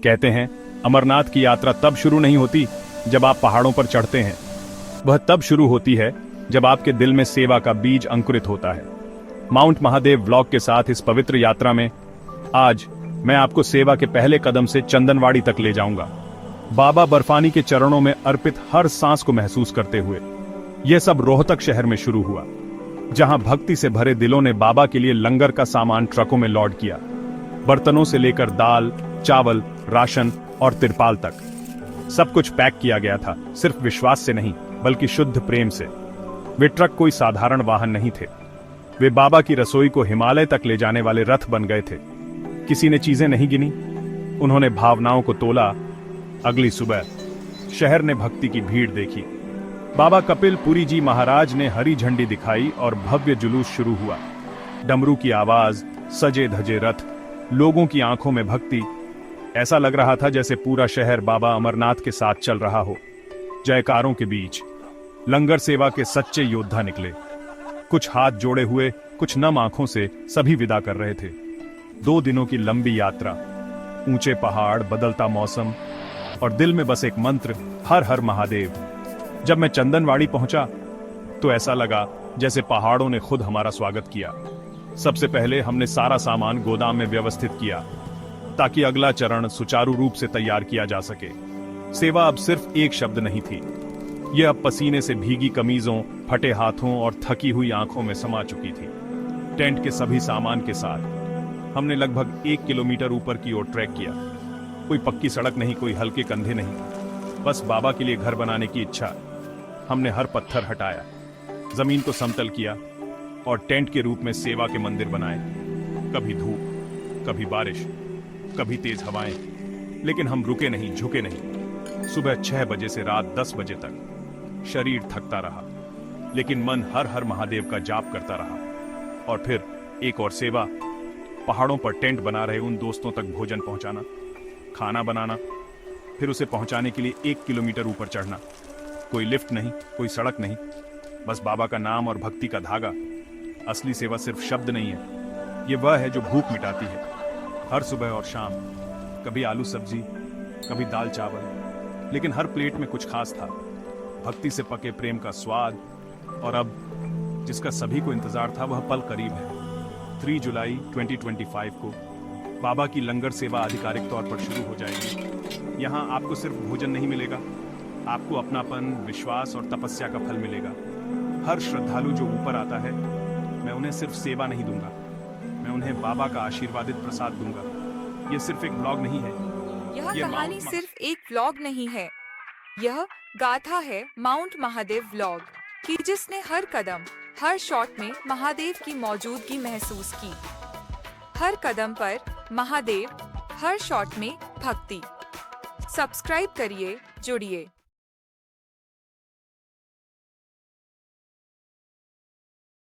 कहते हैं अमरनाथ की यात्रा तब शुरू नहीं होती जब आप पहाड़ों पर चढ़ते हैं, वह तब शुरू होती है जब आपके दिल में सेवा का बीज अंकुरित होता है। माउंट महादेव व्लॉग के साथ इस पवित्र यात्रा में आज मैं आपको सेवा के पहले कदम से चंदनवाड़ी तक ले जाऊंगा, बाबा बर्फानी के चरणों में अर्पित हर सांस को महसूस करते हुए। यह सब रोहतक शहर में शुरू हुआ, जहां भक्ति से भरे दिलों ने बाबा के लिए लंगर का सामान ट्रकों में लोड किया, बर्तनों से लेकर दाल, चावल, राशन और तिरपाल तक सब कुछ पैक किया गया था, सिर्फ विश्वास से नहीं बल्कि शुद्ध प्रेम से। वे ट्रक कोई साधारण वाहन नहीं थे, वे बाबा की रसोई को हिमालय तक ले जाने वाले रथ बन गए थे। किसी ने चीजें नहीं गिनी, उन्होंने भावनाओं को तोला। अगली सुबह शहर ने भक्ति की भीड़ देखी। बाबा कपिल पुरी जी महाराज ने हरी झंडी दिखाई और भव्य जुलूस शुरू हुआ। डमरू की आवाज, सजे धजे रथ, लोगों की आंखों में भक्ति। ऐसा लग रहा था जैसे पूरा शहर बाबा अमरनाथ के साथ चल रहा हो। जयकारों के बीच लंगर सेवा के सच्चे योद्धा निकले, कुछ हाथ जोड़े हुए, कुछ नम आंखों से सभी विदा कर रहे थे। 2 दिनों की लंबी यात्रा, ऊंचे पहाड़, बदलता मौसम और दिल में बस एक मंत्र, हर हर महादेव। जब मैं चंदनवाड़ी पहुंचा तो ऐसा लगा जैसे पहाड़ों ने खुद हमारा स्वागत किया। सबसे पहले हमने सारा सामान गोदाम में व्यवस्थित किया ताकि अगला चरण सुचारू रूप से तैयार किया जा सके। सेवा अब सिर्फ एक शब्द नहीं थी, यह अब पसीने से भीगी कमीजों, फटे हाथों और थकी हुई आंखों में समा चुकी थी। टेंट के सभी सामान के साथ हमने लगभग 1 किलोमीटर ऊपर की ओर ट्रैक किया। कोई पक्की सड़क नहीं, कोई हल्के कंधे नहीं, बस बाबा के लिए घर बनाने की इच्छा। हमने हर पत्थर हटाया, जमीन को समतल किया और टेंट के रूप में सेवा के मंदिर बनाए। कभी धूप, कभी बारिश, कभी तेज हवाएं, लेकिन हम रुके नहीं, झुके नहीं। सुबह 6 बजे से रात 10 बजे तक शरीर थकता रहा, लेकिन मन हर हर महादेव का जाप करता रहा। और फिर एक और सेवा, पहाड़ों पर टेंट बना रहे उन दोस्तों तक भोजन पहुंचाना, खाना बनाना, फिर उसे पहुंचाने के लिए 1 किलोमीटर ऊपर चढ़ना। कोई लिफ्ट नहीं, कोई सड़क नहीं, बस बाबा का नाम और भक्ति का धागा। असली सेवा सिर्फ शब्द नहीं है, ये वह है जो भूख मिटाती है। हर सुबह और शाम, कभी आलू सब्जी, कभी दाल चावल, लेकिन हर प्लेट में कुछ खास था, भक्ति से पके प्रेम का स्वाद। और अब जिसका सभी को इंतजार था वह पल करीब है। 3 जुलाई 2025 को बाबा की लंगर सेवा आधिकारिक तौर पर शुरू हो जाएगी। यहाँ आपको सिर्फ भोजन नहीं मिलेगा, आपको अपनापन, विश्वास और तपस्या का फल मिलेगा। हर श्रद्धालु जो ऊपर आता है, मैं उन्हें सिर्फ सेवा नहीं दूंगा, मैं उन्हें बाबा का आशीर्वादित प्रसाद दूंगा। यह सिर्फ एक ब्लॉग नहीं है, यह कहानी सिर्फ एक व्लॉग नहीं है, यह गाथा है माउंट महादेव व्लॉग की, जिसने हर कदम, हर शॉट में महादेव की मौजूदगी महसूस की। हर कदम पर महादेव, हर शॉट में भक्ति। सब्सक्राइब करिए, जुड़िए।